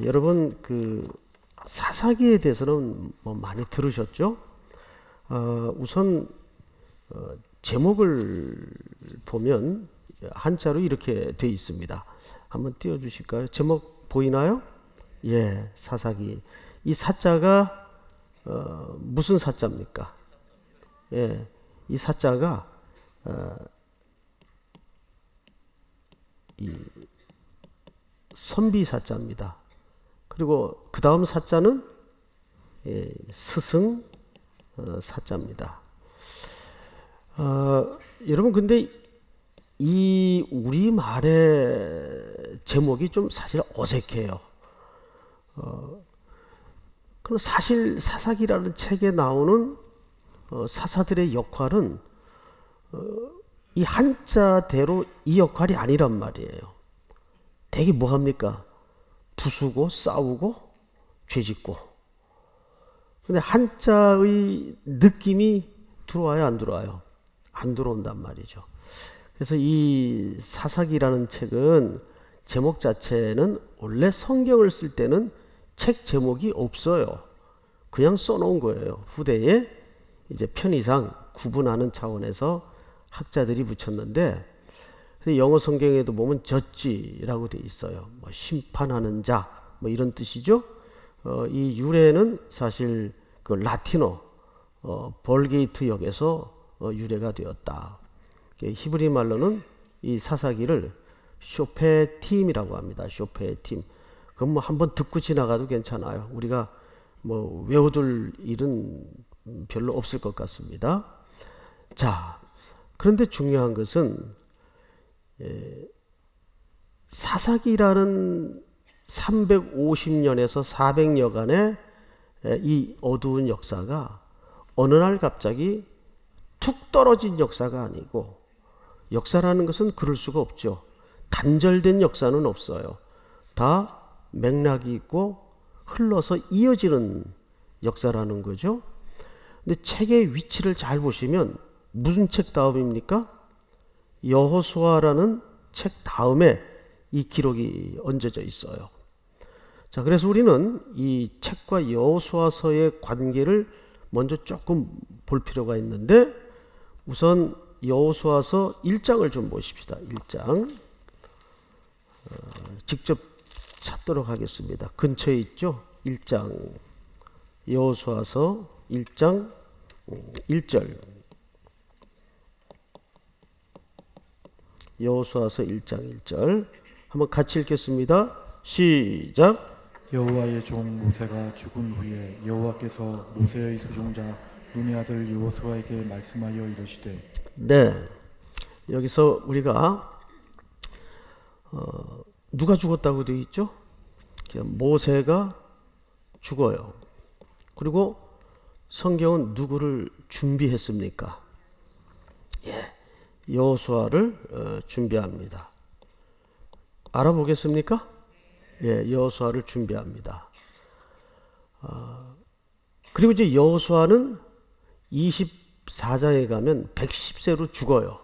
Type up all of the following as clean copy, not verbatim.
여러분 그 사사기에 대해서는 뭐 많이 들으셨죠? 우선 제목을 보면 한자로 이렇게 돼 있습니다. 한번 띄워주실까요? 제목 보이나요? 예, 사사기. 이 사자가 무슨 사자입니까? 예, 이 사자가 이 선비 사자입니다. 그리고 그 다음 사자는 스승 사자입니다. 여러분 근데 이 우리말의 제목이 좀 사실 어색해요. 그럼 사실 사사기라는 책에 나오는 사사들의 역할은 이 한자대로 이 역할이 아니란 말이에요. 되게 뭐합니까? 부수고 싸우고 죄짓고. 근데 한자의 느낌이 들어와요, 안 들어와요? 안 들어온단 말이죠. 그래서 이 사사기라는 책은 제목 자체는 원래 성경을 쓸 때는 책 제목이 없어요. 그냥 써놓은 거예요. 후대에 이제 편의상 구분하는 차원에서 학자들이 붙였는데, 영어 성경에도 보면 저지라고 돼 있어요. 뭐 심판하는 자, 뭐 이런 뜻이죠. 이 유래는 사실 그 라틴어 벌게이트 역에서 유래가 되었다. 히브리 말로는 이 사사기를 쇼페팀이라고 합니다. 쇼페팀. 그건 뭐 한번 듣고 지나가도 괜찮아요. 우리가 뭐 외워둘 일은 별로 없을 것 같습니다. 자, 그런데 중요한 것은 사사기라는 350년에서 400여간의 이 어두운 역사가 어느 날 갑자기 툭 떨어진 역사가 아니고, 역사라는 것은 그럴 수가 없죠. 단절된 역사는 없어요. 다 맥락이 있고 흘러서 이어지는 역사라는 거죠. 근데 책의 위치를 잘 보시면 무슨 책 다음입니까? 여호수아라는 책 다음에 이 기록이 얹어져 있어요. 자, 그래서 우리는 이 책과 여호수아서의 관계를 먼저 조금 볼 필요가 있는데, 우선 여호수아서 1장을 좀 보십시다. 1장 직접 찾도록 하겠습니다. 근처에 있죠? 1장 여호수아서 1장 1절. 여호수아서 1장 1절 한번 같이 읽겠습니다. 시작. 여호와의 종 모세가 죽은 후에 여호와께서 모세의 수종자 눈의 아들 여호수아에게 말씀하여 이르시되. 네, 여기서 우리가 누가 죽었다고 되어 있죠? 모세가 죽어요. 그리고 성경은 누구를 준비했습니까? 여호수아를 준비합니다. 알아보겠습니까? 여호수아를 준비합니다. 그리고 이제 여호수아는 24장에 가면 110세로 죽어요.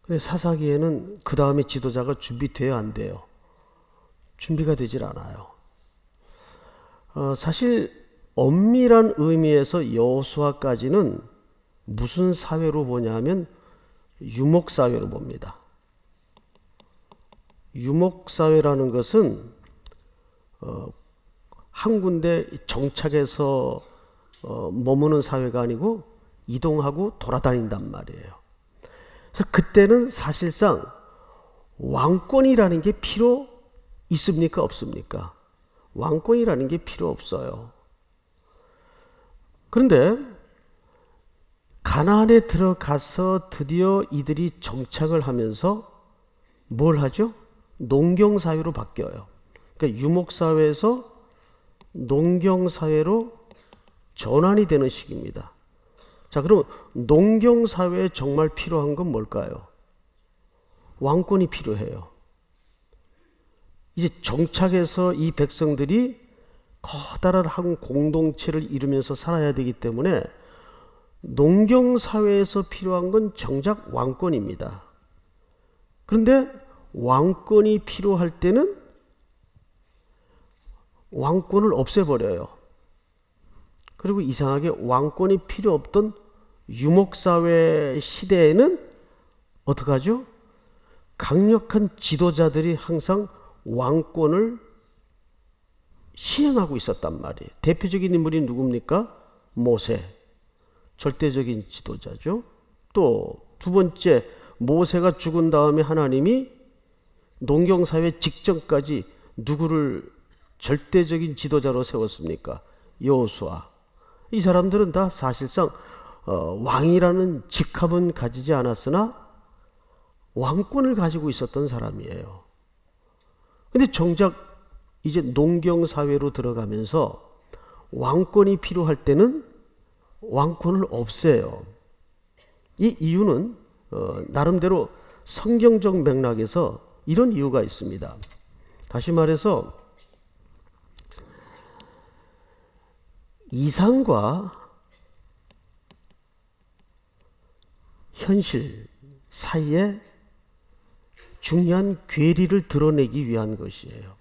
근데 사사기에는 그 다음에 지도자가 준비돼야 안 돼요. 준비가 되질 않아요. 사실 엄밀한 의미에서 여호수아까지는 무슨 사회로 보냐면 유목사회로 봅니다. 유목사회라는 것은 한 군데 정착해서 머무는 사회가 아니고 이동하고 돌아다닌단 말이에요. 그래서 그때는 사실상 왕권이라는 게 필요 있습니까? 없습니까? 왕권이라는 게 필요 없어요. 그런데 가나안에 들어가서 드디어 이들이 정착을 하면서 뭘 하죠? 농경사회로 바뀌어요. 그러니까 유목사회에서 농경사회로 전환이 되는 시기입니다. 자, 그럼 농경사회에 정말 필요한 건 뭘까요? 왕권이 필요해요. 이제 정착해서 이 백성들이 커다란 한 공동체를 이루면서 살아야 되기 때문에 농경사회에서 필요한 건 정작 왕권입니다. 그런데 왕권이 필요할 때는 왕권을 없애버려요. 그리고 이상하게 왕권이 필요 없던 유목사회 시대에는 어떡하죠? 강력한 지도자들이 항상 왕권을 시행하고 있었단 말이에요. 대표적인 인물이 누굽니까? 모세. 절대적인 지도자죠. 또 두 번째, 모세가 죽은 다음에 하나님이 농경사회 직전까지 누구를 절대적인 지도자로 세웠습니까? 여호수아. 이 사람들은 다 사실상 왕이라는 직함은 가지지 않았으나 왕권을 가지고 있었던 사람이에요. 근데 정작 이제 농경사회로 들어가면서 왕권이 필요할 때는 왕권을 없애요. 이 이유는 나름대로 성경적 맥락에서 이런 이유가 있습니다. 다시 말해서 이상과 현실 사이에 중요한 괴리를 드러내기 위한 것이에요.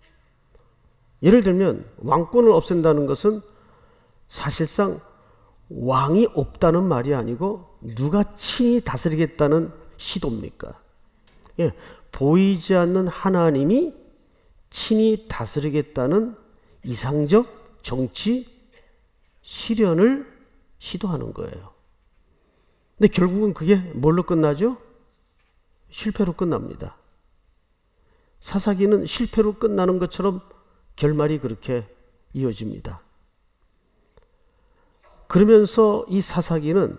예를 들면 왕권을 없앤다는 것은 사실상 왕이 없다는 말이 아니고 누가 친히 다스리겠다는 시도입니까? 예, 보이지 않는 하나님이 친히 다스리겠다는 이상적 정치 실현을 시도하는 거예요. 근데 결국은 그게 뭘로 끝나죠? 실패로 끝납니다. 사사기는 실패로 끝나는 것처럼 결말이 그렇게 이어집니다. 그러면서 이 사사기는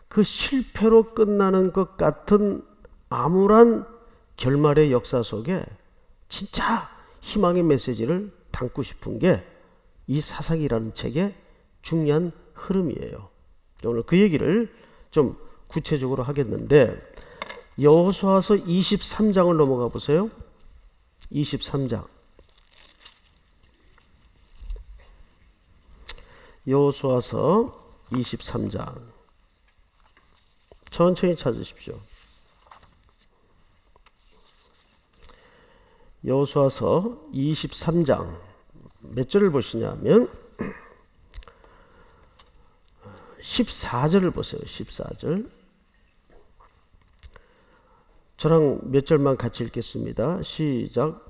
그 실패로 끝나는 것 같은 암울한 결말의 역사 속에 진짜 희망의 메시지를 담고 싶은 게 이 사사기라는 책의 중요한 흐름이에요. 오늘 그 얘기를 좀 구체적으로 하겠는데 여호수아서 23장을 넘어가 보세요. 23장. 여호수아서 23장. 천천히 찾으십시오. 여호수아서 23장 몇 절을 보시냐면 14절을 보세요. 14절. 저랑 몇 절만 같이 읽겠습니다. 시작.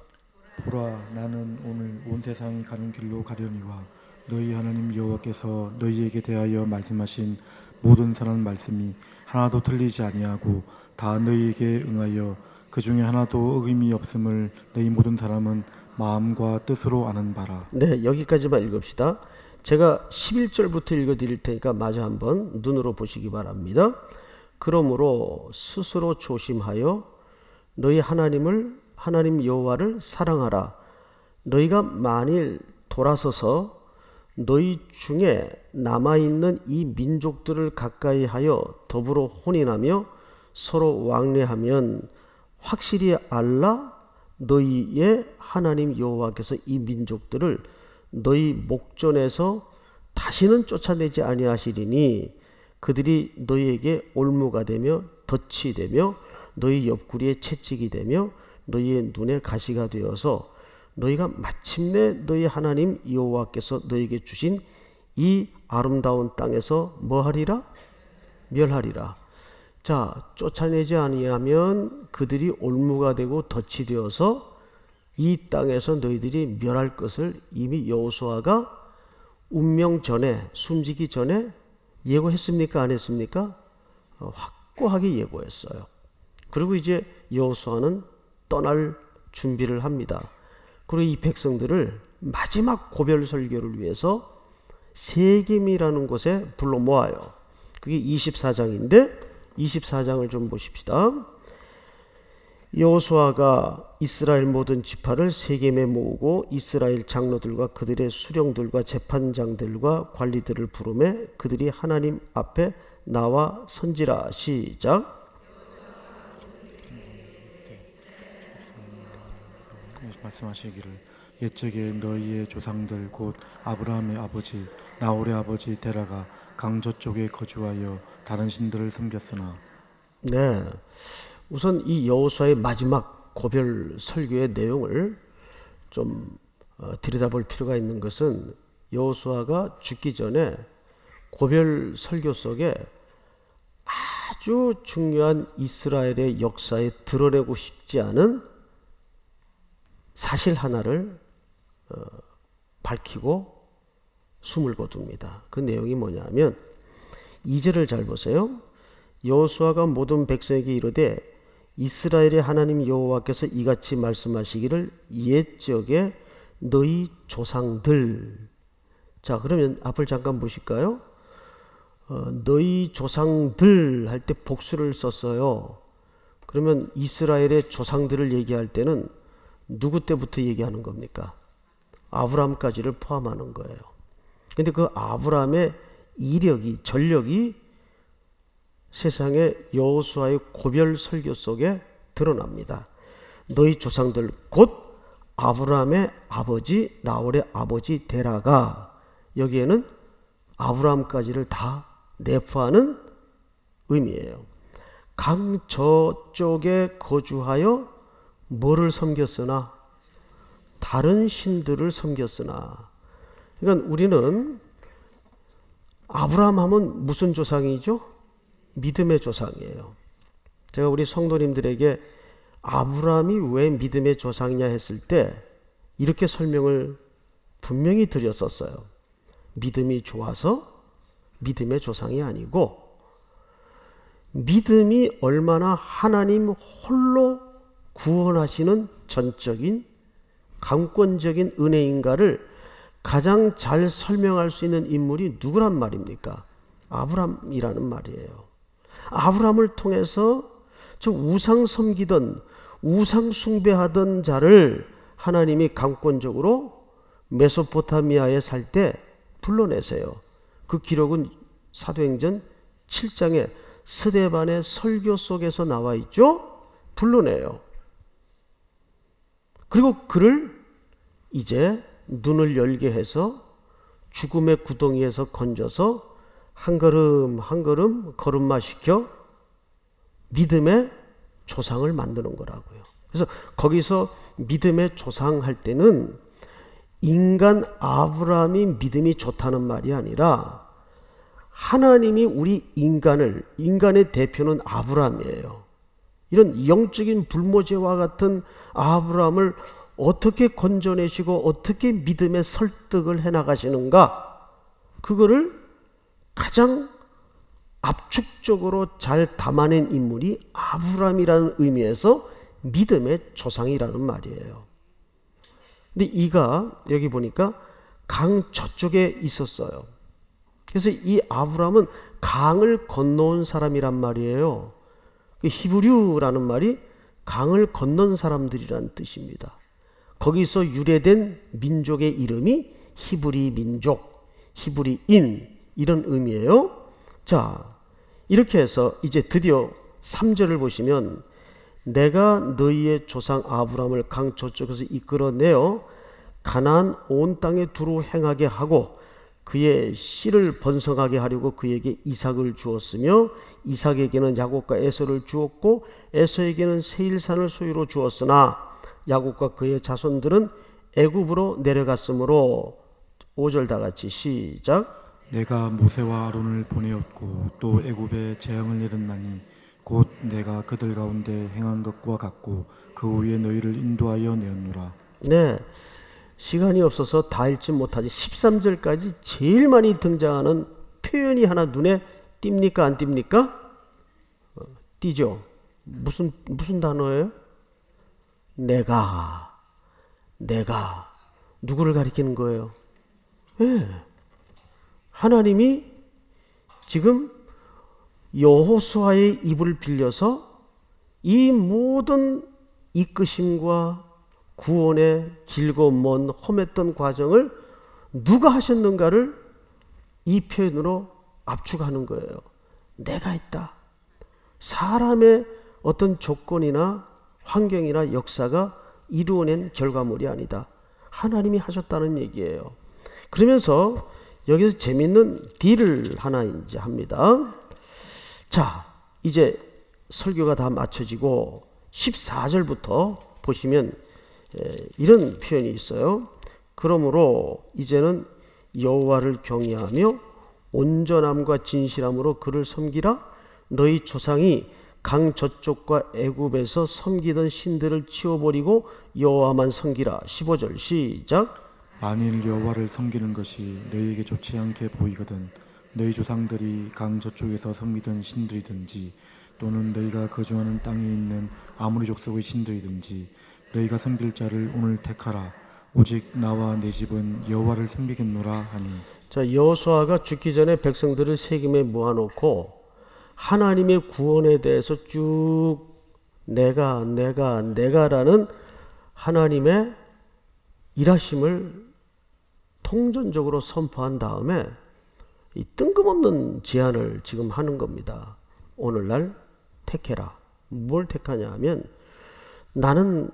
보라, 나는 오늘 온 세상이 가는 길로 가려니와 너희 하나님 여호와께서 너희에게 대하여 말씀하신 모든 선한 말씀이 하나도 틀리지 아니하고 다 너희에게 응하여 그 중에 하나도 어김이 없음을 너희 모든 사람은 마음과 뜻으로 아는 바라. 네, 여기까지만 읽읍시다. 제가 11절부터 읽어드릴 테니까 마저 한번 눈으로 보시기 바랍니다. 그러므로 스스로 조심하여 너희 하나님 여호와를 사랑하라. 너희가 만일 돌아서서 너희 중에 남아있는 이 민족들을 가까이 하여 더불어 혼인하며 서로 왕래하면 확실히 알라. 너희의 하나님 여호와께서 이 민족들을 너희 목전에서 다시는 쫓아내지 아니하시리니 그들이 너희에게 올무가 되며 덫이 되며 너희 옆구리에 채찍이 되며 너희의 눈에 가시가 되어서 너희가 마침내 너희 하나님 여호와께서 너희에게 주신 이 아름다운 땅에서 뭐하리라? 멸하리라. 자, 쫓아내지 아니하면 그들이 올무가 되고 덫이 되어서 이 땅에서 너희들이 멸할 것을 이미 여호수아가 운명 전에, 숨지기 전에 예고했습니까? 안 했습니까? 확고하게 예고했어요. 그리고 이제 여호수아는 떠날 준비를 합니다. 그리고 이 백성들을 마지막 고별 설교를 위해서 세겜이라는 곳에 불러 모아요. 그게 24장인데 24장을 좀 보십시다. 여호수아가 이스라엘 모든 지파를 세겜에 모으고 이스라엘 장로들과 그들의 수령들과 재판장들과 관리들을 부르매 그들이 하나님 앞에 나와 선지라. 시작. 말씀하시기를 옛적에 너희의 조상들 곧 아브라함의 아버지 나홀의 아버지 데라가 강저 쪽에 거주하여 다른 신들을 섬겼으나. 네, 우선 이 여호수아의 마지막 고별 설교의 내용을 좀 들여다볼 필요가 있는 것은 여호수아가 죽기 전에 고별 설교 속에 아주 중요한 이스라엘의 역사에 드러내고 싶지 않은 사실 하나를 밝히고 숨을 거둡니다. 그 내용이 뭐냐면 2절을 잘 보세요. 여호수아가 모든 백성에게 이르되 이스라엘의 하나님 여호와께서 이같이 말씀하시기를 옛적에 너희 조상들. 자, 그러면 앞을 잠깐 보실까요? 너희 조상들 할 때 복수를 썼어요. 그러면 이스라엘의 조상들을 얘기할 때는 누구 때부터 얘기하는 겁니까? 아브라함까지를 포함하는 거예요. 근데 그 아브라함의 이력이, 전력이 세상에 여호수아의 고별 설교 속에 드러납니다. 너희 조상들 곧 아브라함의 아버지 나홀의 아버지 데라가, 여기에는 아브라함까지를 다 내포하는 의미예요. 강 저쪽에 거주하여 뭐를 섬겼으나? 다른 신들을 섬겼으나. 그러니까 우리는 아브라함 하면 무슨 조상이죠? 믿음의 조상이에요. 제가 우리 성도님들에게 아브라함이 왜 믿음의 조상이냐 했을 때 이렇게 설명을 분명히 드렸었어요. 믿음이 좋아서 믿음의 조상이 아니고, 믿음이 얼마나 하나님 홀로 구원하시는 전적인 강권적인 은혜인가를 가장 잘 설명할 수 있는 인물이 누구란 말입니까? 아브라함이라는 말이에요. 아브라함을 통해서 저 우상 섬기던, 우상 숭배하던 자를 하나님이 강권적으로 메소포타미아에 살 때 불러내세요. 그 기록은 사도행전 7장에 스데반의 설교 속에서 나와 있죠. 불러내요. 그리고 그를 이제 눈을 열게 해서 죽음의 구덩이에서 건져서 한 걸음 한 걸음 걸음마 시켜 믿음의 조상을 만드는 거라고요. 그래서 거기서 믿음의 조상 할 때는 인간 아브라함이 믿음이 좋다는 말이 아니라 하나님이 우리 인간의 대표는 아브라함이에요. 이런 영적인 불모제와 같은 아브라함을 어떻게 건져내시고 어떻게 믿음의 설득을 해나가시는가, 그거를 가장 압축적으로 잘 담아낸 인물이 아브라함이라는 의미에서 믿음의 조상이라는 말이에요. 근데 이가 여기 보니까 강 저쪽에 있었어요. 그래서 이 아브라함은 강을 건너온 사람이란 말이에요. 그 히브리어라는 말이 강을 건넌 사람들이란 뜻입니다. 거기서 유래된 민족의 이름이 히브리 민족, 히브리인, 이런 의미예요. 자, 이렇게 해서 이제 드디어 3절을 보시면 내가 너희의 조상 아브라함을 강 저쪽에서 이끌어내어 가나안 온 땅에 두루 행하게 하고 그의 씨를 번성하게 하려고 그에게 이삭을 주었으며 이삭에게는 야곱과 에서를 주었고 에서에게는 세일산을 소유로 주었으나 야곱과 그의 자손들은 애굽으로 내려갔으므로 5절 다 같이 시작. 내가 모세와 아론을 보내었고 또 애굽에 재앙을 내렸나니 곧 내가 그들 가운데 행한 것과 같고 그 후에 너희를 인도하여 내었노라. 네, 시간이 없어서 다 읽지 못하지 13절까지 제일 많이 등장하는 표현이 하나 눈에 띕니까 안 띕니까? 띄죠. 무슨 단어예요? 내가 누구를 가리키는 거예요? 네. 하나님이 지금 여호수아의 입을 빌려서 이 모든 이끄심과 구원의 길고 먼 험했던 과정을 누가 하셨는가를 이 표현으로 압축하는 거예요. 내가 있다. 사람의 어떤 조건이나 환경이나 역사가 이루어낸 결과물이 아니다. 하나님이 하셨다는 얘기예요. 그러면서 여기서 재밌는 딜을 하나 이제 합니다. 자, 이제 설교가 다 마쳐지고 14절부터 보시면 이런 표현이 있어요. 그러므로 이제는 여호와를 경외하며 온전함과 진실함으로 그를 섬기라. 너희 조상이 강 저쪽과 애굽에서 섬기던 신들을 치워버리고 여호와만 섬기라. 15절 시작. 만일 여호와를 섬기는 것이 너희에게 좋지 않게 보이거든 너희 조상들이 강 저쪽에서 섬기던 신들이든지 또는 너희가 거주하는 땅에 있는 아무리 족속의 신들이든지 너희가 섬길 자를 오늘 택하라. 오직 나와 내 집은 여호와를 섬기겠노라 하니. 자, 여호수아가 죽기 전에 백성들을 세겜에 모아놓고 하나님의 구원에 대해서 쭉 내가라는 하나님의 일하심을 통전적으로 선포한 다음에 이 뜬금없는 제안을 지금 하는 겁니다. 오늘날 택해라. 뭘 택하냐 하면 나는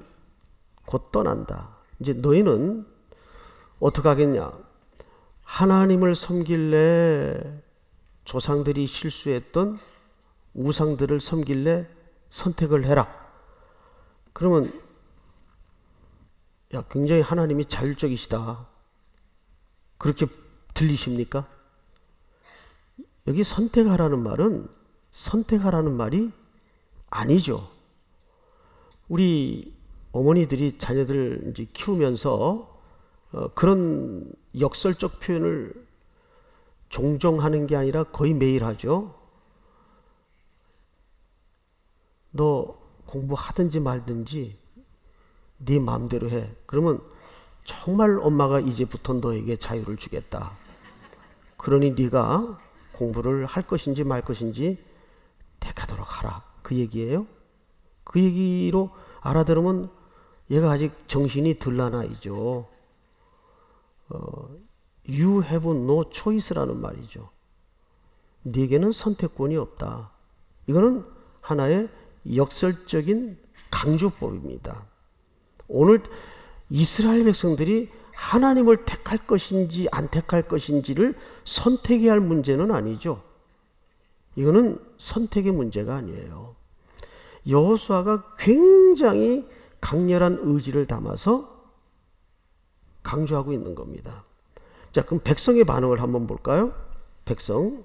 곧 떠난다. 이제 너희는 어떻게 하겠냐? 하나님을 섬길래 조상들이 실수했던 우상들을 섬길래 선택을 해라. 그러면 야, 굉장히 하나님이 자율적이시다. 그렇게 들리십니까? 여기 선택하라는 말은 선택하라는 말이 아니죠. 우리 어머니들이 자녀들 이제 키우면서 그런 역설적 표현을 종종 하는 게 아니라 거의 매일 하죠. 너 공부하든지 말든지 네 마음대로 해. 그러면 정말 엄마가 이제부터 너에게 자유를 주겠다. 그러니 네가 공부를 할 것인지 말 것인지 택하도록 하라. 그 얘기예요. 그 얘기로 알아들으면 얘가 아직 정신이 덜 나나이죠. You have no choice라는 말이죠. 네게는 선택권이 없다. 이거는 하나의 역설적인 강조법입니다. 오늘 이스라엘 백성들이 하나님을 택할 것인지 안 택할 것인지를 선택해야 할 문제는 아니죠. 이거는 선택의 문제가 아니에요. 여호수아가 굉장히 강렬한 의지를 담아서 강조하고 있는 겁니다. 자, 그럼 백성의 반응을 한번 볼까요? 백성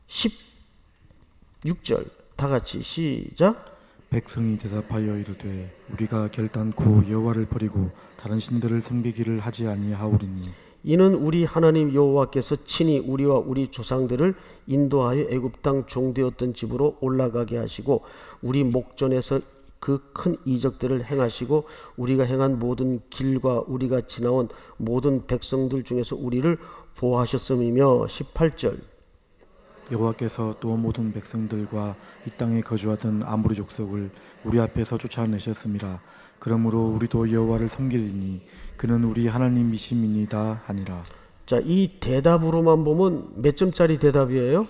16절 다 같이 시작. 백성이 대답하여 이르되 우리가 결단코 여호와를 버리고 다른 신들을 섬기기를 하지 아니하오리니 이는 우리 하나님 여호와께서 친히 우리와 우리 조상들을 인도하여 애굽 땅 종되었던 집으로 올라가게 하시고 우리 목전에서 그 큰 이적들을 행하시고 우리가 행한 모든 길과 우리가 지나온 모든 백성들 중에서 우리를 보호하셨음이며 18절 여호와께서 또 모든 백성들과 이 땅에 거주하던 아모리 족속을 우리 앞에서 쫓아내셨음이라. 그러므로 우리도 여호와를 섬기리니 그는 우리 하나님이심이니이다 하니라. 자, 이 대답으로만 보면 몇 점짜리 대답이에요?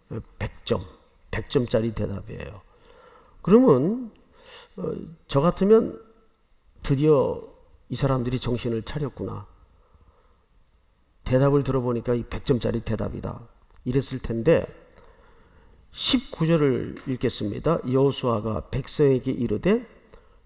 100점. 100점짜리 대답이에요. 그러면 저 같으면 드디어 이 사람들이 정신을 차렸구나. 대답을 들어보니까 이 100점짜리 대답이다. 이랬을 텐데 19절을 읽겠습니다. 여호수아가 백성에게 이르되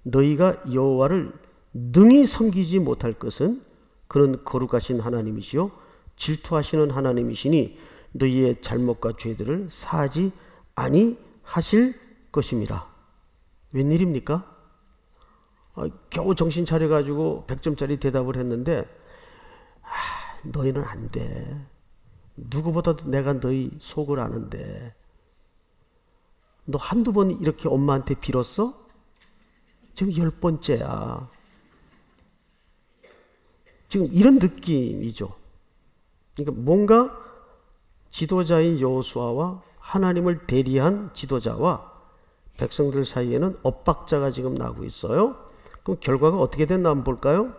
너희가 여호와를 능히 섬기지 못할 것은 그는 거룩하신 하나님이시요 질투하시는 하나님이시니 너희의 잘못과 죄들을 사하지 아니하실 것임이라. 웬일입니까? 겨우 정신 차려가지고 100점짜리 대답을 했는데 너희는 안 돼. 누구보다도 내가 너희 속을 아는데 너 한두 번 이렇게 엄마한테 빌었어? 지금 10번째야. 지금 이런 느낌이죠. 그러니까 뭔가 지도자인 여호수아와 하나님을 대리한 지도자와 백성들 사이에는 엇박자가 지금 나고 있어요. 그럼 결과가 어떻게 됐나 한번 볼까요?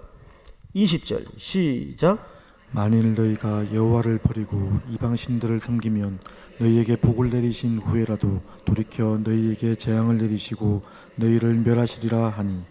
20절 시작. 만일 너희가 여호와를 버리고 이방 신들을 섬기면 너희에게 복을 내리신 후에라도 돌이켜 너희에게 재앙을 내리시고 너희를 멸하시리라 하니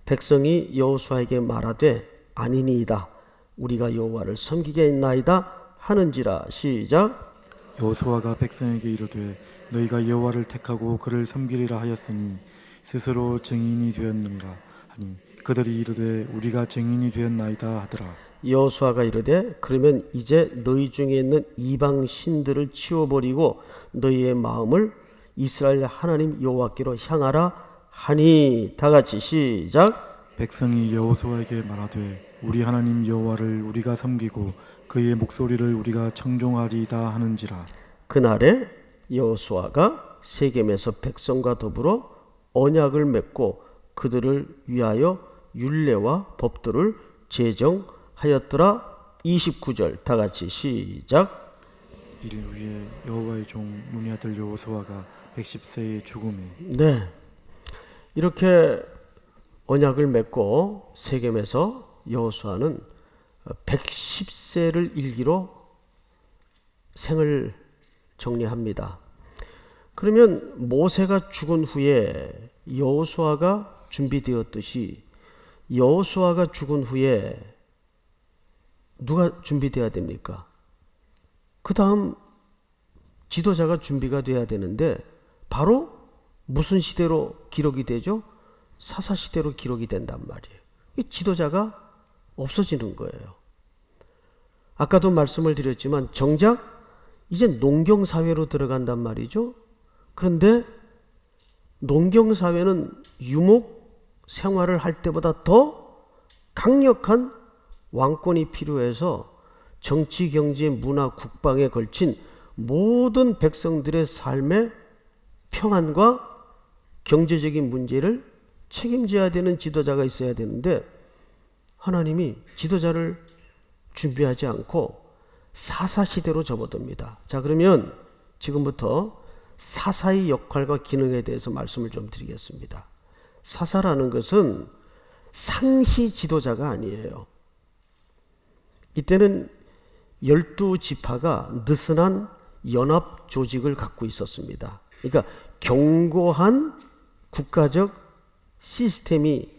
백성이 여호수아에게 말하되 아니니이다. 우리가 여호와를 섬기겠나이다 하는지라. 시작. 여호수아가 백성에게 이르되 너희가 여호와를 택하고 그를 섬기리라 하였으니 스스로 증인이 되었는가 하니 그들이 이르되 우리가 증인이 되었나이다 하더라. 여호수아가 이르되 그러면 이제 너희 중에 있는 이방 신들을 치워버리고 너희의 마음을 이스라엘 하나님 여호와께로 향하라 하니. 다 같이 시작. 백성이 여호수아에게 말하되 우리 하나님 여호와를 우리가 섬기고 그의 목소리를 우리가 청종하리이다 하는지라. 그날에 여호수아가 세겜에서 백성과 더불어 언약을 맺고 그들을 위하여 율례와 법도를 제정하였더라. 29절 다 같이 시작. 이를 위해 여호와의 종 눈의 아들 여호수아가 110세에 죽음에 네, 이렇게 언약을 맺고 세겜에서 여호수아는 110세를 일기로 생을 정리합니다. 그러면 모세가 죽은 후에 여호수아가 준비되었듯이 여호수아가 죽은 후에 누가 준비돼야 됩니까? 그 다음 지도자가 준비가 돼야 되는데 바로 무슨 시대로 기록이 되죠? 사사시대로 기록이 된단 말이에요. 이 지도자가 없어지는 거예요. 아까도 말씀을 드렸지만 정작 이제 농경사회로 들어간단 말이죠. 그런데 농경사회는 유목 생활을 할 때보다 더 강력한 왕권이 필요해서 정치, 경제, 문화, 국방에 걸친 모든 백성들의 삶의 평안과 경제적인 문제를 책임져야 되는 지도자가 있어야 되는데 하나님이 지도자를 준비하지 않고 사사시대로 접어듭니다. 자, 그러면 지금부터 사사의 역할과 기능에 대해서 말씀을 좀 드리겠습니다. 사사라는 것은 상시 지도자가 아니에요. 이때는 12지파가 느슨한 연합 조직을 갖고 있었습니다. 그러니까 견고한 국가적 시스템이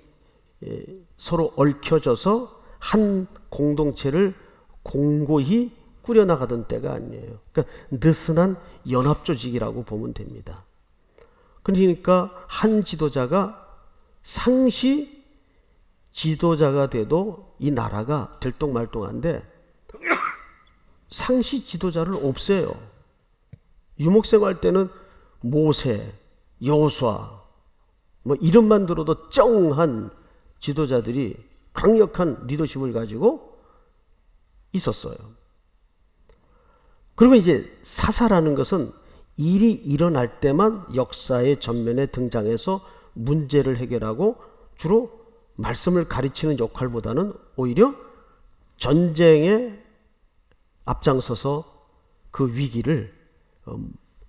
서로 얽혀져서 한 공동체를 공고히 꾸려나가던 때가 아니에요. 그러니까 느슨한 연합 조직이라고 보면 됩니다. 그러니까 한 지도자가 상시 지도자가 돼도 이 나라가 들똥말똥한데 상시 지도자를 없애요. 유목생활 때는 모세, 여호수아 뭐 이름만 들어도 쩡한 지도자들이 강력한 리더십을 가지고 있었어요. 그리고 이제 사사라는 것은 일이 일어날 때만 역사의 전면에 등장해서 문제를 해결하고 주로 말씀을 가르치는 역할보다는 오히려 전쟁에 앞장서서 그 위기를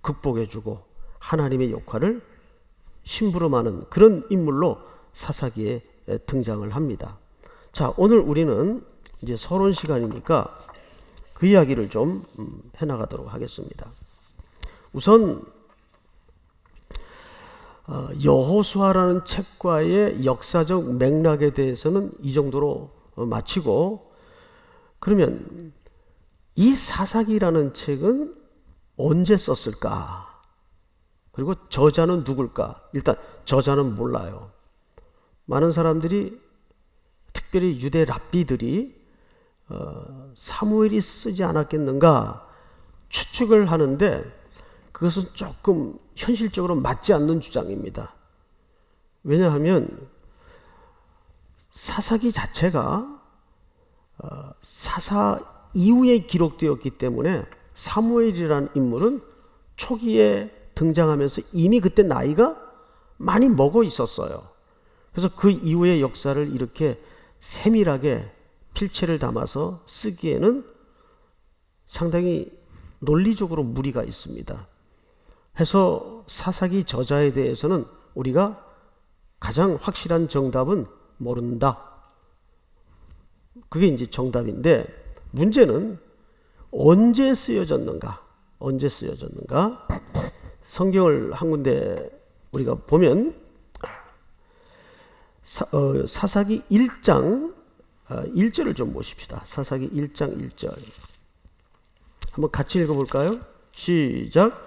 극복해주고 하나님의 역할을 심부름하는 그런 인물로 사사기에 등장을 합니다. 자, 오늘 우리는 이제 서론 시간이니까 그 이야기를 좀 해나가도록 하겠습니다. 우선 여호수아라는 책과의 역사적 맥락에 대해서는 이 정도로 마치고, 그러면 이 사사기라는 책은 언제 썼을까? 그리고 저자는 누굴까? 일단 저자는 몰라요. 많은 사람들이, 특별히 유대 랍비들이 사무엘이 쓰지 않았겠는가 추측을 하는데 그것은 조금 현실적으로 맞지 않는 주장입니다. 왜냐하면 사사기 자체가 사사 이후에 기록되었기 때문에 사무엘이라는 인물은 초기에 등장하면서 이미 그때 나이가 많이 먹어 있었어요. 그래서 그 이후의 역사를 이렇게 세밀하게 필체를 담아서 쓰기에는 상당히 논리적으로 무리가 있습니다. 해서 사사기 저자에 대해서는 우리가 가장 확실한 정답은 모른다. 그게 이제 정답인데, 문제는 언제 쓰여졌는가? 언제 쓰여졌는가? 성경을 한 군데 우리가 보면 사사기 1장 1절을 좀 보십시다. 사사기 1장 1절 한번 같이 읽어볼까요? 시작.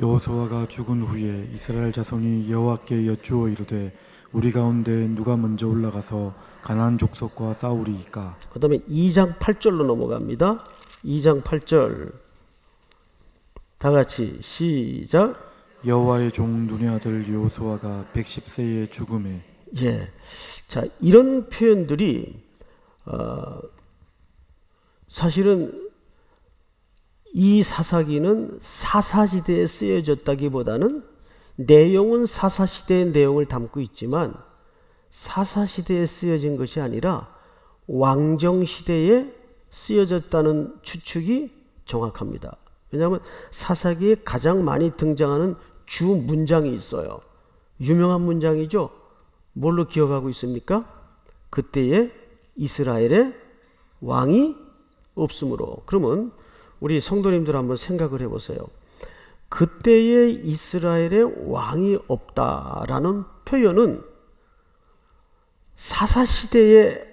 여호수아가 죽은 후에 이스라엘 자손이 여호와께 여쭈어 이르되 우리 가운데 누가 먼저 올라가서 가나안 족속과 싸우리이까? 그 다음에 2장 8절로 넘어갑니다. 2장 8절 다 같이 시작. 여호와의 종 눈의 아들 여호수아가 110세에 죽음에. 예, 자 이런 표현들이 사실은 이 사사기는 사사시대에 쓰여졌다기보다는 내용은 사사시대의 내용을 담고 있지만 사사시대에 쓰여진 것이 아니라 왕정시대에 쓰여졌다는 추측이 정확합니다. 왜냐하면 사사기에 가장 많이 등장하는 주 문장이 있어요. 유명한 문장이죠. 뭘로 기억하고 있습니까? 그때에 이스라엘에 왕이 없으므로. 그러면 우리 성도님들 한번 생각을 해보세요. 그때에 이스라엘에 왕이 없다라는 표현은 사사시대에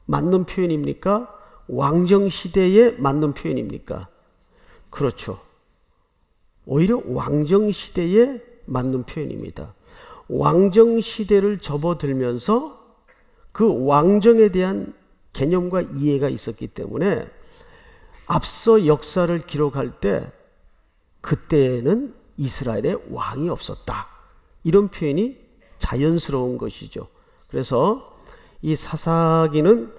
맞는 표현입니까? 왕정시대에 맞는 표현입니까? 그렇죠. 오히려 왕정시대에 맞는 표현입니다. 왕정시대를 접어들면서 그 왕정에 대한 개념과 이해가 있었기 때문에 앞서 역사를 기록할 때 그때에는 이스라엘에 왕이 없었다. 이런 표현이 자연스러운 것이죠. 그래서 이 사사기는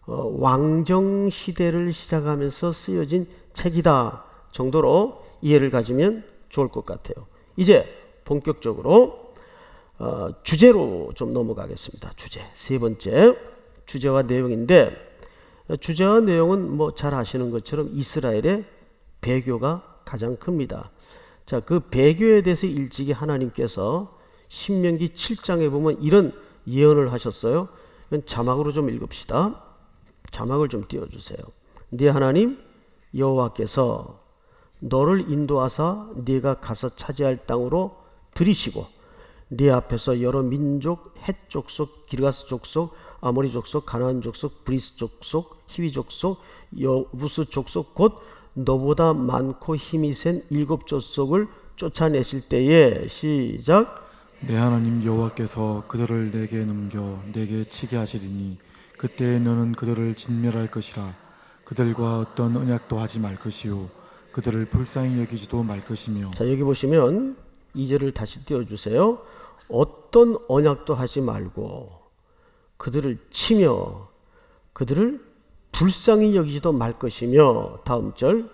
왕정시대를 시작하면서 쓰여진 책이다 정도로 이해를 가지면 좋을 것 같아요. 이제 본격적으로 주제로 좀 넘어가겠습니다. 주제 세 번째 주제와 내용인데, 주제와 내용은 뭐 잘 아시는 것처럼 이스라엘의 배교가 가장 큽니다. 자, 그 배교에 대해서 일찍이 하나님께서 신명기 7장에 보면 이런 예언을 하셨어요. 자막으로 좀 읽읍시다. 자막을 좀 띄워주세요. 네 하나님 여호와께서 너를 인도하사 네가 가서 차지할 땅으로 들이시고 네 앞에서 여러 민족, 헷 족속, 기르가스 족속, 아모리 족속, 가나안 족속, 브리스 족속, 히위 족속, 여부스 족속 곧 너보다 많고 힘이 센 7 족속을 쫓아내실 때에 시작. 내 하나님 여호와께서 그들을 내게 넘겨 내게 치게 하시리니 그때 너는 그들을 진멸할 것이라. 그들과 어떤 언약도 하지 말 것이요 그들을 불쌍히 여기지도 말 것이며. 자, 여기 보시면 2절을 다시 띄워주세요. 어떤 언약도 하지 말고 그들을 치며 그들을 불쌍히 여기지도 말 것이며, 다음 절,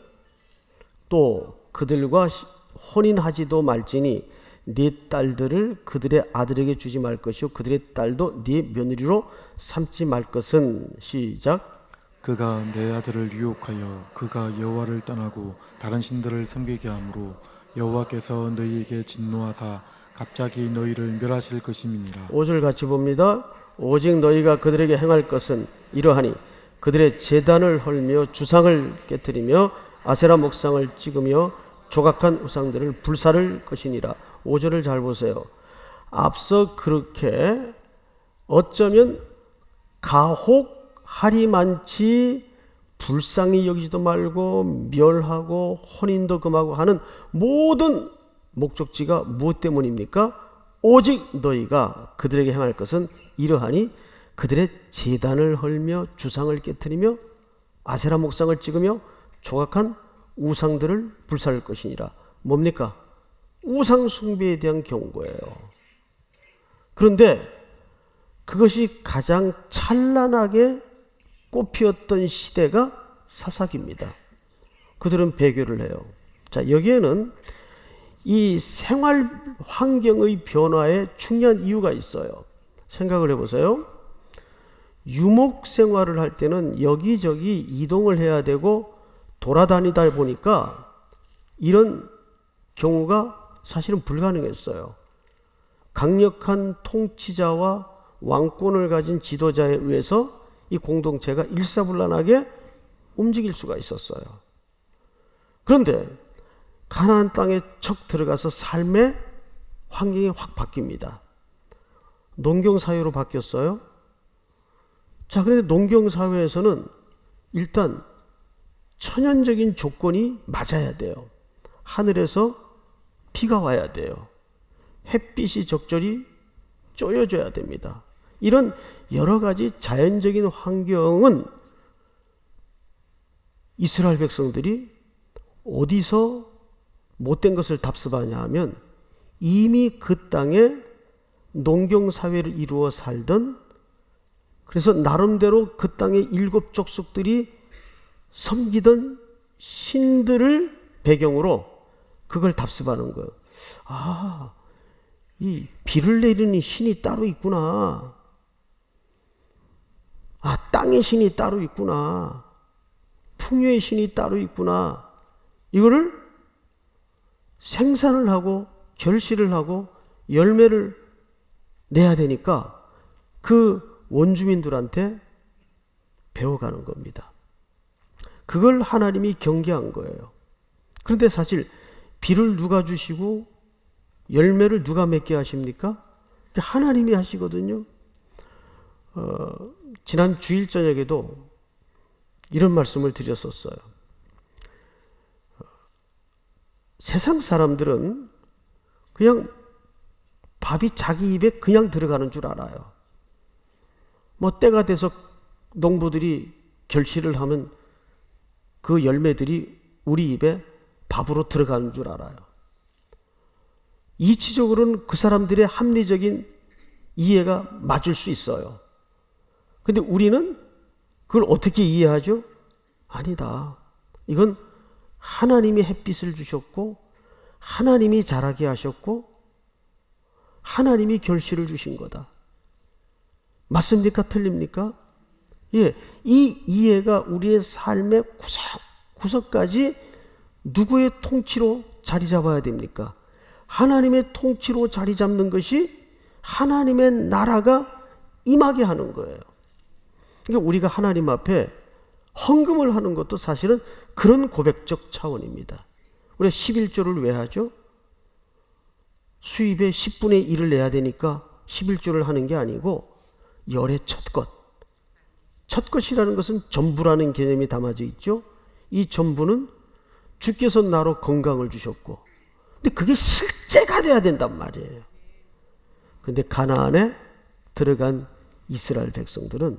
또 그들과 혼인하지도 말지니 네 딸들을 그들의 아들에게 주지 말 것이요 그들의 딸도 네 며느리로 삼지 말 것은 시작. 그가 내 아들을 유혹하여 그가 여호와를 떠나고 다른 신들을 섬기게 하므로 여호와께서 너희에게 진노하사 갑자기 너희를 멸하실 것임이니라. 5절 같이 봅니다. 오직 너희가 그들에게 행할 것은 이러하니 그들의 제단을 헐며 주상을 깨뜨리며 아세라 목상을 찍으며 조각한 우상들을 불사를 것이니라. 5절을 잘 보세요. 앞서 그렇게 어쩌면 가혹하리만치 불쌍히 여기지도 말고 멸하고 혼인도 금하고 하는 모든 목적지가 무엇 때문입니까? 오직 너희가 그들에게 행할 것은 이러하니 그들의 제단을 헐며 주상을 깨뜨리며 아세라 목상을 찍으며 조각한 우상들을 불사를 것이니라. 뭡니까? 우상 숭배에 대한 경고예요. 그런데 그것이 가장 찬란하게 꽃피었던 시대가 사사기입니다. 그들은 배교를 해요. 자, 여기에는 이 생활 환경의 변화에 중요한 이유가 있어요. 생각을 해보세요. 유목 생활을 할 때는 여기저기 이동을 해야 되고 돌아다니다 보니까 이런 경우가 사실은 불가능했어요. 강력한 통치자와 왕권을 가진 지도자에 의해서 이 공동체가 일사불란하게 움직일 수가 있었어요. 그런데 가나안 땅에 척 들어가서 삶의 환경이 확 바뀝니다. 농경사회로 바뀌었어요. 자, 그런데 농경사회에서는 일단 천연적인 조건이 맞아야 돼요. 하늘에서 비가 와야 돼요. 햇빛이 적절히 쪼여져야 됩니다. 이런 여러 가지 자연적인 환경은 이스라엘 백성들이 어디서 못된 것을 답습하냐 하면 이미 그 땅에 농경사회를 이루어 살던, 그래서 나름대로 그 땅의 일곱 족속들이 섬기던 신들을 배경으로 그걸 답습하는 거예요. 아, 이 비를 내리는 신이 따로 있구나. 아, 땅의 신이 따로 있구나. 풍요의 신이 따로 있구나. 이거를 생산을 하고 결실을 하고 열매를 내야 되니까 그 원주민들한테 배워가는 겁니다. 그걸 하나님이 경계한 거예요. 그런데 사실 비를 누가 주시고 열매를 누가 맺게 하십니까? 하나님이 하시거든요. 지난 주일 저녁에도 이런 말씀을 드렸었어요. 세상 사람들은 그냥 밥이 자기 입에 그냥 들어가는 줄 알아요. 뭐 때가 돼서 농부들이 결실을 하면 그 열매들이 우리 입에 밥으로 들어가는 줄 알아요. 이치적으로는 그 사람들의 합리적인 이해가 맞을 수 있어요. 근데 우리는 그걸 어떻게 이해하죠? 아니다. 이건 하나님이 햇빛을 주셨고 하나님이 자라게 하셨고 하나님이 결실을 주신 거다. 맞습니까? 틀립니까? 예, 이 이해가 우리의 삶의 구석구석까지 누구의 통치로 자리 잡아야 됩니까? 하나님의 통치로 자리 잡는 것이 하나님의 나라가 임하게 하는 거예요. 그러니까 우리가 하나님 앞에 헌금을 하는 것도 사실은 그런 고백적 차원입니다. 우리가 11조를 왜 하죠? 수입의 10분의 1을 내야 되니까 11조를 하는 게 아니고 열의 첫 것. 첫 것이라는 것은 전부라는 개념이 담아져 있죠. 이 전부는 주께서 나로 건강을 주셨고, 근데 그게 실제가 돼야 된단 말이에요. 근데 가나안에 들어간 이스라엘 백성들은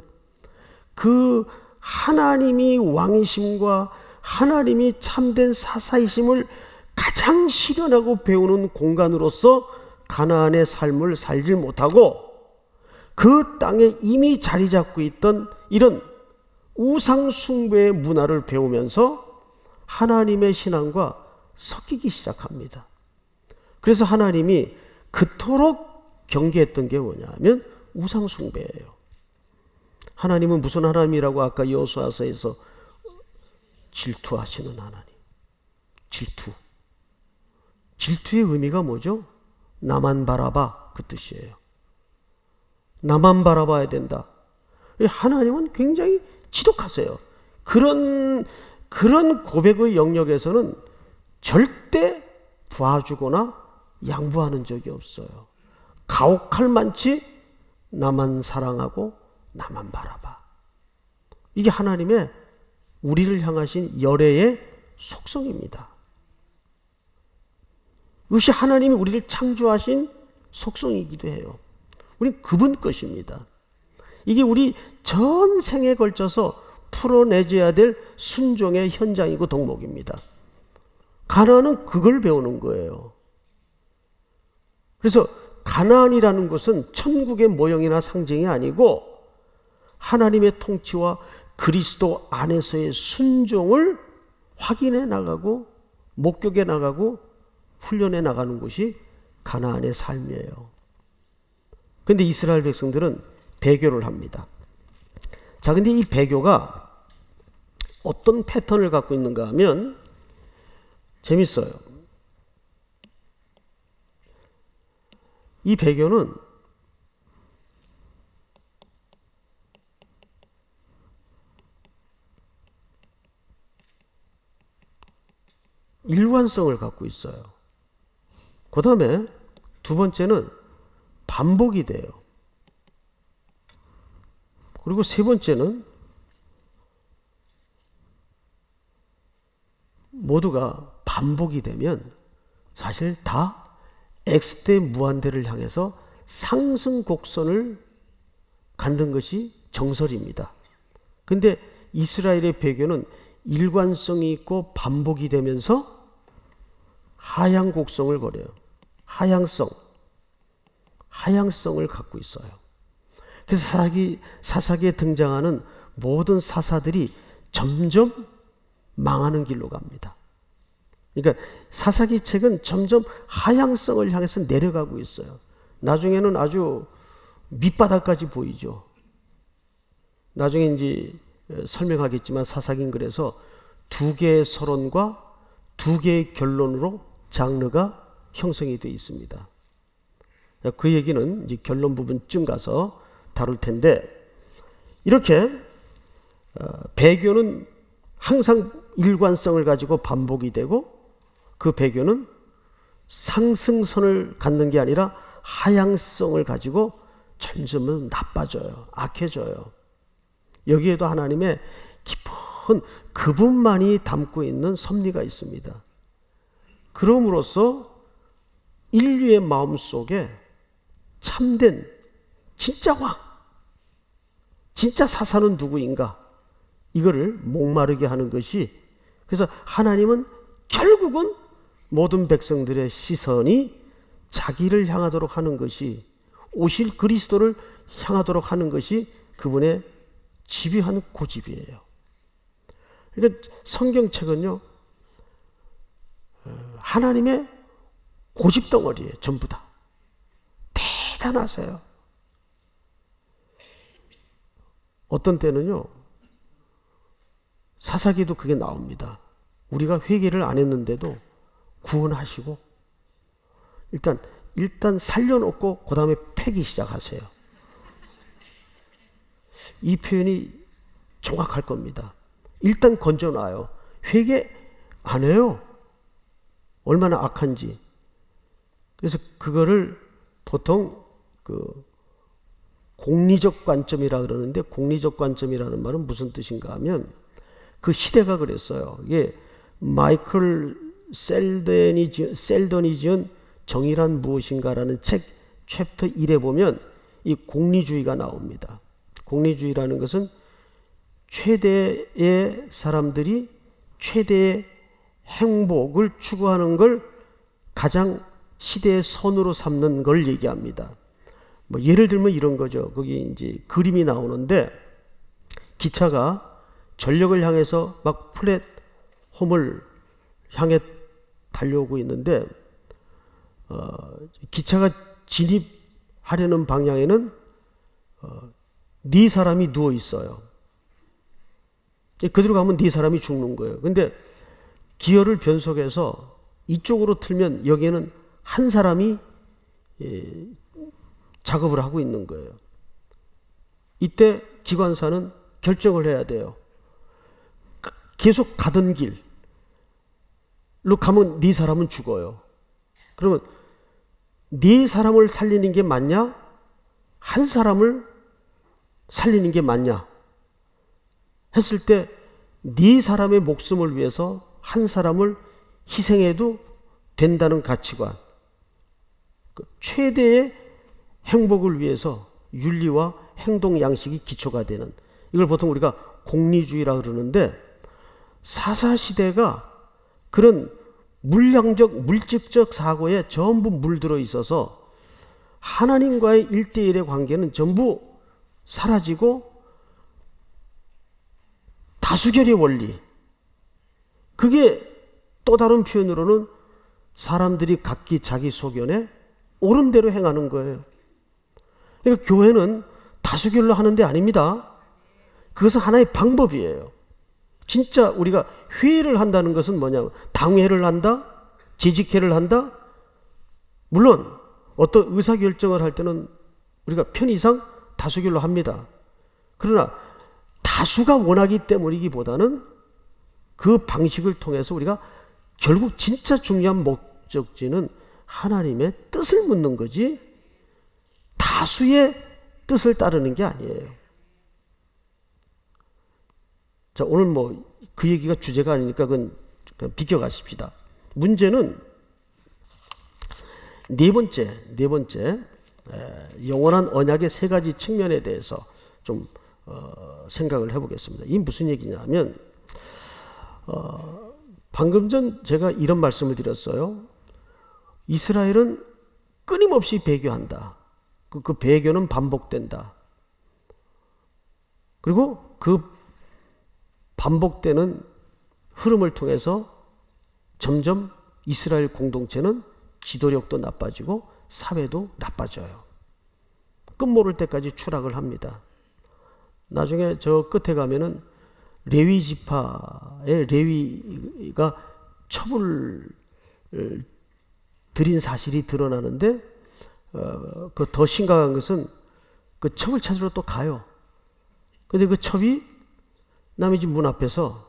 그 하나님이 왕이심과 하나님이 참된 사사이심을 가장 실현하고 배우는 공간으로서 가나안의 삶을 살지 못하고 그 땅에 이미 자리 잡고 있던 이런 우상 숭배의 문화를 배우면서 하나님의 신앙과 섞이기 시작합니다. 그래서 하나님이 그토록 경계했던 게 뭐냐면 우상 숭배예요. 하나님은 무슨 하나님이라고 아까 여호수아서에서 질투하시는 하나님. 질투의 의미가 뭐죠? 나만 바라봐, 그 뜻이에요. 나만 바라봐야 된다. 하나님은 굉장히 지독하세요. 그런 고백의 영역에서는 절대 봐주거나 양보하는 적이 없어요. 가혹할 만치 나만 사랑하고 나만 바라봐. 이게 하나님의 우리를 향하신 열애의 속성입니다. 이것이 하나님이 우리를 창조하신 속성이기도 해요. 우리는 그분 것입니다. 이게 우리 전생에 걸쳐서 풀어내줘야 될 순종의 현장이고 덕목입니다. 가나안은 그걸 배우는 거예요. 그래서 가나안이라는 것은 천국의 모형이나 상징이 아니고 하나님의 통치와 그리스도 안에서의 순종을 확인해 나가고 목격해 나가고 훈련해 나가는 것이 가나안의 삶이에요. 그런데 이스라엘 백성들은 배교를 합니다. 자, 근데 이 배교가 어떤 패턴을 갖고 있는가 하면 재밌어요. 이 배교는 일관성을 갖고 있어요. 그 다음에 두 번째는 반복이 돼요. 그리고 세 번째는 모두가 반복이 되면 사실 다 X대 무한대를 향해서 상승 곡선을 갖는 것이 정설입니다. 근데 이스라엘의 배교는 일관성이 있고 반복이 되면서 하향 곡선을 거려요. 하향성을 갖고 있어요. 그래서 사사기에 등장하는 모든 사사들이 점점 망하는 길로 갑니다. 그러니까 사사기 책은 점점 하향성을 향해서 내려가고 있어요. 나중에는 아주 밑바닥까지 보이죠. 나중에 이제 설명하겠지만 사사기는 그래서 두 개의 서론과 두 개의 결론으로 장르가 형성이 되어 있습니다. 그 얘기는 이제 결론 부분쯤 가서 다룰 텐데, 이렇게 배교는 항상 일관성을 가지고 반복이 되고 그 배교는 상승선을 갖는 게 아니라 하향성을 가지고 점점 나빠져요. 악해져요. 여기에도 하나님의 깊은 그분만이 담고 있는 섭리가 있습니다. 그럼으로써 인류의 마음속에 참된 진짜 왕, 진짜 사사는 누구인가, 이거를 목마르게 하는 것이, 그래서 하나님은 결국은 모든 백성들의 시선이 자기를 향하도록 하는 것이, 오실 그리스도를 향하도록 하는 것이 그분의 집요한 고집이에요. 그러니까 성경책은요, 하나님의 고집 덩어리예요. 전부 다 대단하세요. 어떤 때는요, 사사기도 그게 나옵니다. 우리가 회개를 안 했는데도 구원하시고 일단 살려놓고 그 다음에 패기 시작하세요. 이 표현이 정확할 겁니다. 일단 건져놔요. 회개 안 해요. 얼마나 악한지. 그래서 그거를 보통 그 공리적 관점이라 그러는데, 공리적 관점이라는 말은 무슨 뜻인가 하면, 그 시대가 그랬어요. 이게 마이클 셀던이 지은 정의란 무엇인가라는 책 챕터 1에 보면 이 공리주의가 나옵니다. 공리주의라는 것은 최대의 사람들이 최대의 행복을 추구하는 걸 가장 시대의 선으로 삼는 걸 얘기합니다. 뭐 예를 들면 이런 거죠. 거기 이제 그림이 나오는데, 기차가 전력을 향해서 막 플랫홈을 향해 달려오고 있는데, 기차가 진입하려는 방향에는 네 사람이 누워 있어요. 그대로 가면 네 사람이 죽는 거예요. 근데 기어를 변속해서 이쪽으로 틀면 여기에는 한 사람이 작업을 하고 있는 거예요. 이때 기관사는 결정을 해야 돼요. 계속 가던 길로 가면 네 사람은 죽어요. 그러면 네 사람을 살리는 게 맞냐? 한 사람을 살리는 게 맞냐? 했을 때 네 사람의 목숨을 위해서 한 사람을 희생해도 된다는 가치관, 최대의 행복을 위해서 윤리와 행동 양식이 기초가 되는, 이걸 보통 우리가 공리주의라 그러는데, 사사시대가 그런 물질적 사고에 전부 물들어 있어서 하나님과의 1대1의 관계는 전부 사라지고 다수결의 원리, 그게 또 다른 표현으로는 사람들이 각기 자기 소견에 옳은 대로 행하는 거예요. 그러니까 교회는 다수결로 하는 데 아닙니다. 그것은 하나의 방법이에요. 진짜 우리가 회의를 한다는 것은 뭐냐면, 당회를 한다, 재직회를 한다. 물론 어떤 의사결정을 할 때는 우리가 편의상 다수결로 합니다. 그러나 다수가 원하기 때문이기보다는 그 방식을 통해서 우리가 결국 진짜 중요한 목적지는 하나님의 뜻을 묻는 거지, 다수의 뜻을 따르는 게 아니에요. 자, 오늘 뭐 그 얘기가 주제가 아니니까 그건 그냥 비껴가십시다. 문제는 네 번째, 영원한 언약의 세 가지 측면에 대해서 좀 생각을 해보겠습니다. 이 무슨 얘기냐면 방금 전 제가 이런 말씀을 드렸어요. 이스라엘은 끊임없이 배교한다. 그 배교는 반복된다. 그리고 그 반복되는 흐름을 통해서 점점 이스라엘 공동체는 지도력도 나빠지고 사회도 나빠져요. 끝모를 때까지 추락을 합니다. 나중에 저 끝에 가면은 레위 지파의 레위가 첩을 들인 사실이 드러나는데 그 더 심각한 것은 그 첩을 찾으러 또 가요. 근데 그 첩이 남의 집 문 앞에서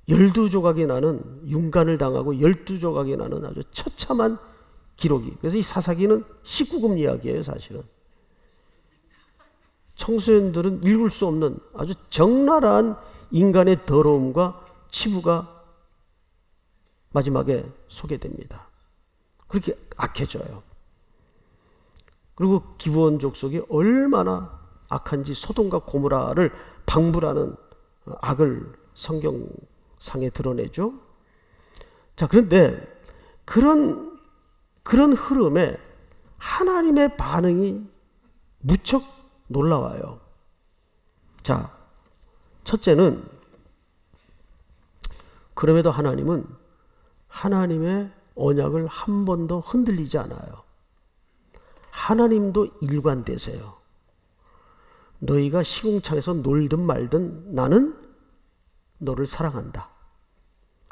12조각이 나는 윤간을 당하고 12조각이 나는 아주 처참한 기록이. 그래서 이 사사기는 19금 이야기예요, 사실은. 청소년들은 읽을 수 없는 아주 적나라한 인간의 더러움과 치부가 마지막에 소개됩니다. 그렇게 악해져요. 그리고 기브온 족속이 얼마나 악한지 소돔과 고모라를 방불하는 악을 성경상에 드러내죠. 자, 그런데 그런 흐름에 하나님의 반응이 무척 놀라워요. 자, 첫째는 그럼에도 하나님은 하나님의 언약을 한 번도 흔들리지 않아요. 하나님도 일관되세요. 너희가 시궁창에서 놀든 말든 나는 너를 사랑한다.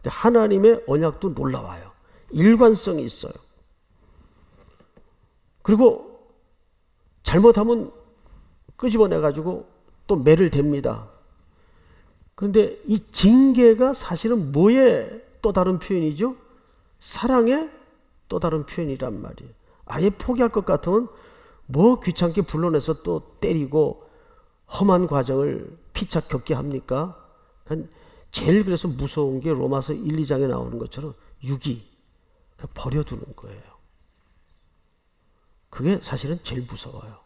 하나님의 언약도 놀라워요. 일관성이 있어요. 그리고 잘못하면 끄집어내가지고 또 매를 댑니다. 그런데 이 징계가 사실은 뭐의 또 다른 표현이죠? 사랑의 또 다른 표현이란 말이에요. 아예 포기할 것 같으면 뭐 귀찮게 불러내서 또 때리고 험한 과정을 피차 겪게 합니까? 제일 그래서 무서운 게 로마서 1, 2장에 나오는 것처럼 유기, 버려두는 거예요. 그게 사실은 제일 무서워요.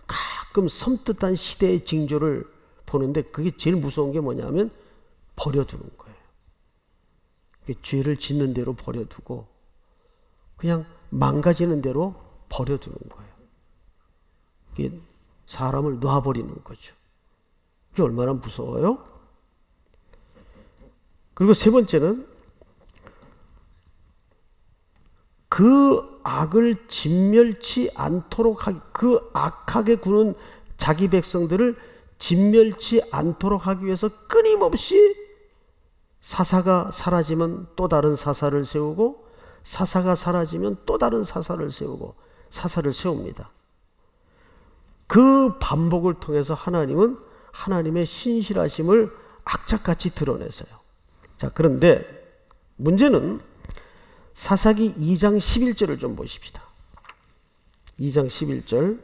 가끔 섬뜩한 시대의 징조를 보는데 그게 제일 무서운 게 뭐냐면 버려두는 거예요. 죄를 짓는 대로 버려두고 그냥 망가지는 대로 버려두는 거예요. 이게 사람을 놔버리는 거죠. 그게 얼마나 무서워요? 그리고 세 번째는 그 악을 진멸치 않도록 그 악하게 구는 자기 백성들을 진멸치 않도록 하기 위해서 끊임없이 사사가 사라지면 또 다른 사사를 세우고 사사가 사라지면 또 다른 사사를 세우고 사사를 세웁니다. 그 반복을 통해서 하나님은 하나님의 신실하심을 악착같이 드러내세요. 자, 그런데 문제는 사사기 2장 11절을 좀 보십시다. 2장 11절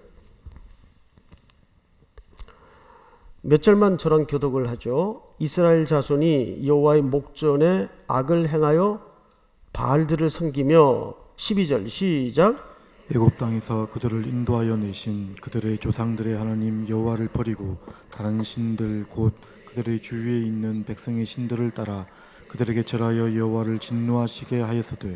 몇 절만 저랑 교독을 하죠. 이스라엘 자손이 여호와의 목전에 악을 행하여 바알들을 섬기며 12절 시작. 애굽 땅에서 그들을 인도하여 내신 그들의 조상들의 하나님 여호와를 버리고 다른 신들 곧 그들의 주위에 있는 백성의 신들을 따라 그들에게 절하여 여호와를 진노하시게 하였으되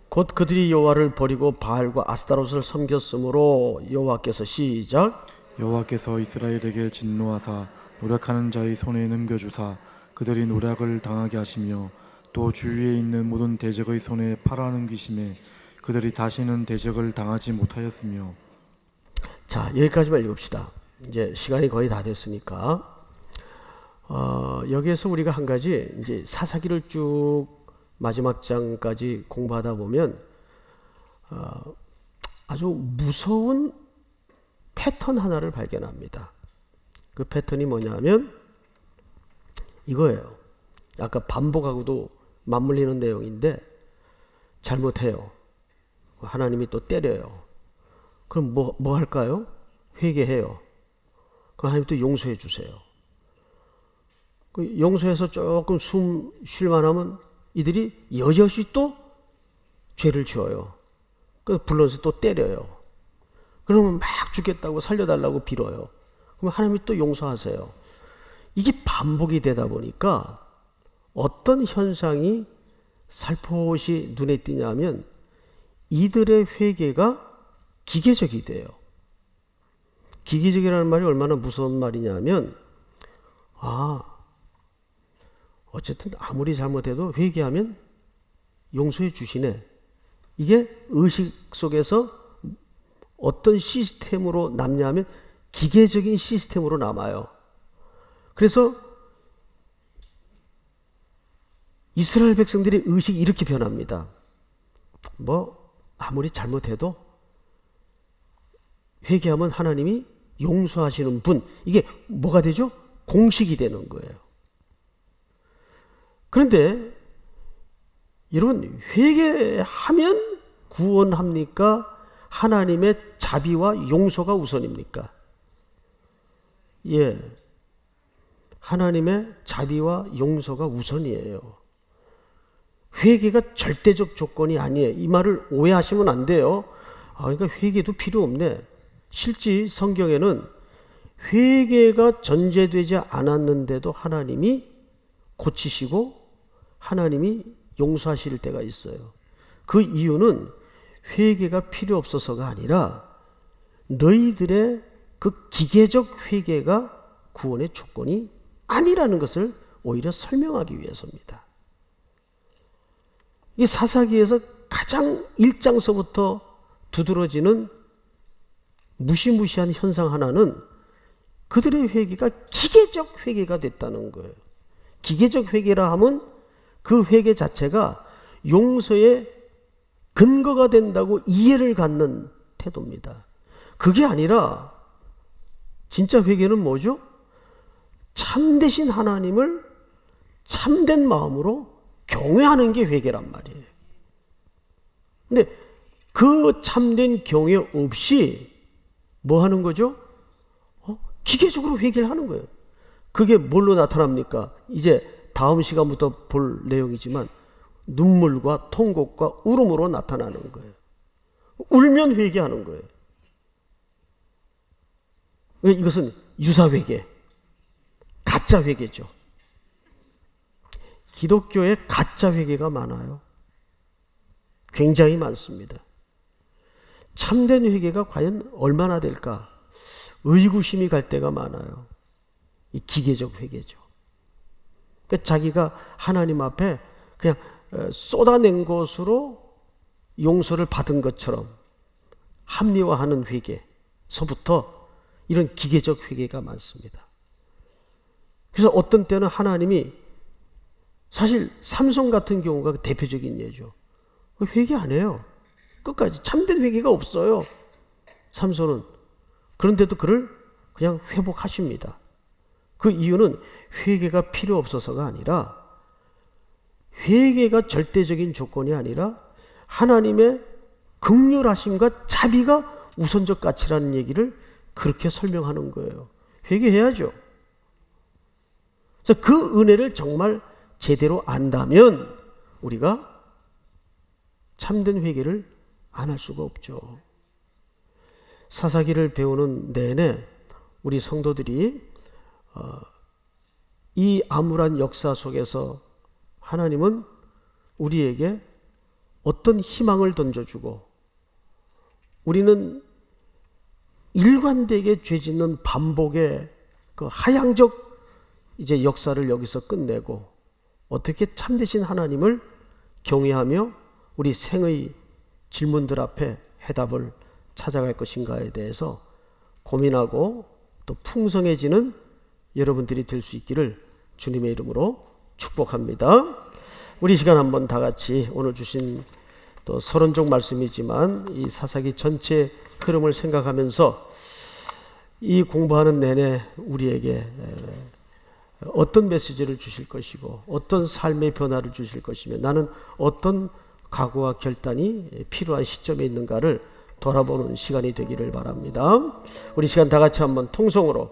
곧 그들이 여호와를 버리고 바알과 아스타롯을 섬겼으므로 여호와께서 시작. 여호와께서 이스라엘에게 진노하사 노력하는 자의 손에 넘겨주사 그들이 노력을 당하게 하시며 또 주위에 있는 모든 대적의 손에 팔아넘기심에 그들이 다시는 대적을 당하지 못하였으며. 자, 여기까지만 읽읍시다. 이제 시간이 거의 다 됐으니까 여기에서 우리가 한 가지 이제 사사기를 쭉 마지막 장까지 공부하다 보면 아주 무서운 패턴 하나를 발견합니다. 그 패턴이 뭐냐면 이거예요. 아까 반복하고도 맞물리는 내용인데 잘못해요. 하나님이 또 때려요. 그럼 뭐 할까요? 회개해요. 그럼 하나님 또 용서해 주세요. 그 용서해서 조금 숨 쉴만 하면 이들이 여럿이 또 죄를 지어요. 그래서 불러서 또 때려요. 그러면 막 죽겠다고 살려달라고 빌어요. 그럼 하나님이 또 용서하세요. 이게 반복이 되다 보니까 어떤 현상이 살포시 눈에 띄냐면 이들의 회개가 기계적이 돼요. 기계적이라는 말이 얼마나 무서운 말이냐면 어쨌든 아무리 잘못해도 회개하면 용서해 주시네. 이게 의식 속에서 어떤 시스템으로 남냐면 기계적인 시스템으로 남아요. 그래서 이스라엘 백성들의 의식이 이렇게 변합니다. 아무리 잘못해도 회개하면 하나님이 용서하시는 분, 이게 뭐가 되죠? 공식이 되는 거예요. 그런데 여러분, 회개하면 구원합니까? 하나님의 자비와 용서가 우선입니까? 예, 하나님의 자비와 용서가 우선이에요. 회개가 절대적 조건이 아니에요. 이 말을 오해하시면 안 돼요. 그러니까 회개도 필요 없네. 실제 성경에는 회개가 전제되지 않았는데도 하나님이 고치시고 하나님이 용서하실 때가 있어요. 그 이유는 회개가 필요 없어서가 아니라 너희들의 그 기계적 회개가 구원의 조건이 아니라는 것을 오히려 설명하기 위해서입니다. 이 사사기에서 가장 1장서부터 두드러지는 무시무시한 현상 하나는 그들의 회개가 기계적 회개가 됐다는 거예요. 기계적 회개라 하면 그 회개 자체가 용서의 근거가 된다고 이해를 갖는 태도입니다. 그게 아니라 진짜 회개는 뭐죠? 참되신 하나님을 참된 마음으로 경외하는 게 회개란 말이에요. 근데 그 참된 경외 없이 뭐 하는 거죠? 기계적으로 회개를 하는 거예요. 그게 뭘로 나타납니까? 이제 다음 시간부터 볼 내용이지만 눈물과 통곡과 울음으로 나타나는 거예요. 울면 회개하는 거예요. 이것은 유사회개, 가짜 회개죠. 기독교에 가짜 회개가 많아요. 굉장히 많습니다. 참된 회개가 과연 얼마나 될까? 의구심이 갈 때가 많아요. 이 기계적 회개죠. 그러니까 자기가 하나님 앞에 그냥 쏟아낸 것으로 용서를 받은 것처럼 합리화하는 회개서부터 이런 기계적 회개가 많습니다. 그래서 어떤 때는 하나님이 사실 삼손 같은 경우가 대표적인 예죠. 회개 안 해요. 끝까지 참된 회개가 없어요. 삼손은. 그런데도 그를 그냥 회복하십니다. 그 이유는 회개가 필요 없어서가 아니라 회개가 절대적인 조건이 아니라 하나님의 긍휼하심과 자비가 우선적 가치라는 얘기를 그렇게 설명하는 거예요. 회개해야죠. 그래서 그 은혜를 정말 제대로 안다면 우리가 참된 회개를 안 할 수가 없죠. 사사기를 배우는 내내 우리 성도들이 이 암울한 역사 속에서 하나님은 우리에게 어떤 희망을 던져주고 우리는 일관되게 죄짓는 반복의 그 하향적 이제 역사를 여기서 끝내고 어떻게 참되신 하나님을 경외하며 우리 생의 질문들 앞에 해답을 찾아갈 것인가에 대해서 고민하고 또 풍성해지는 여러분들이 될 수 있기를 주님의 이름으로 축복합니다. 우리 시간 한번 다 같이 오늘 주신 또 서론적 말씀이지만 이 사사기 전체 흐름을 생각하면서 이 공부하는 내내 우리에게 어떤 메시지를 주실 것이고 어떤 삶의 변화를 주실 것이며 나는 어떤 각오와 결단이 필요한 시점에 있는가를 돌아보는 시간이 되기를 바랍니다. 우리 시간 다 같이 한번 통성으로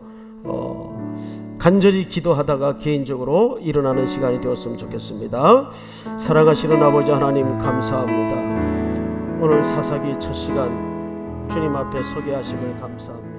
간절히 기도하다가 개인적으로 일어나는 시간이 되었으면 좋겠습니다. 사랑하시는 아버지 하나님 감사합니다. 오늘 사사기 첫 시간 주님 앞에 서게 하심을 감사합니다.